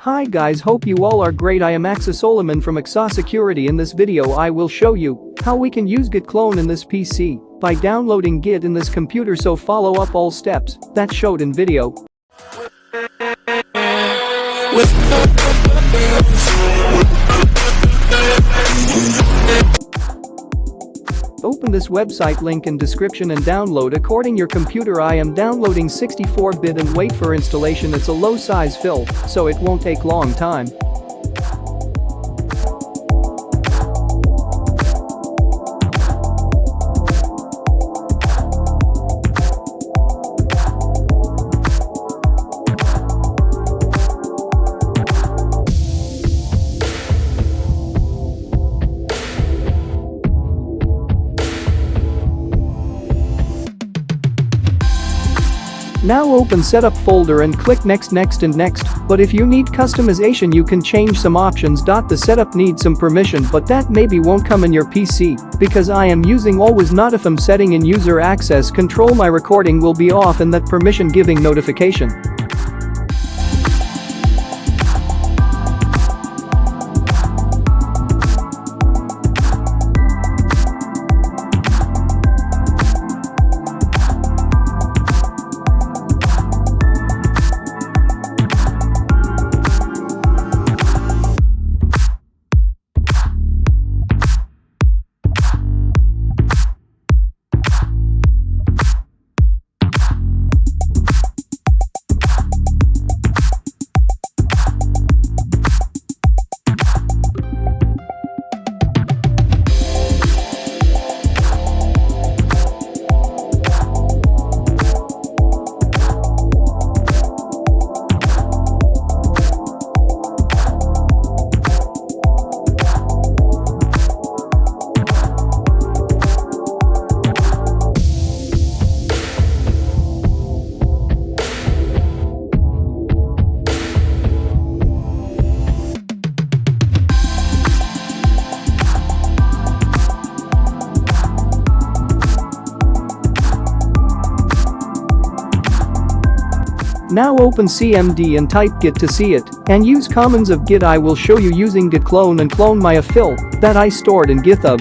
Hi guys, hope you all are great. I am Axosecurity from Axosecurity. In this video I will show you how we can use git clone in this PC by downloading git in this computer, so follow up all steps that showed in video. Open this website link in description and download according your computer. I am downloading 64-bit and wait for installation. It's a low size file, so it won't take long time. Now open setup folder and click next and next, but if you need customization you can change some options. The setup needs some permission, but that maybe won't come in your PC because I am using always not if I'm setting in user access control, my recording will be off and that permission giving notification. Now open CMD and type git to see it, and use commands of git. I will show you using git clone and clone my file that I stored in github.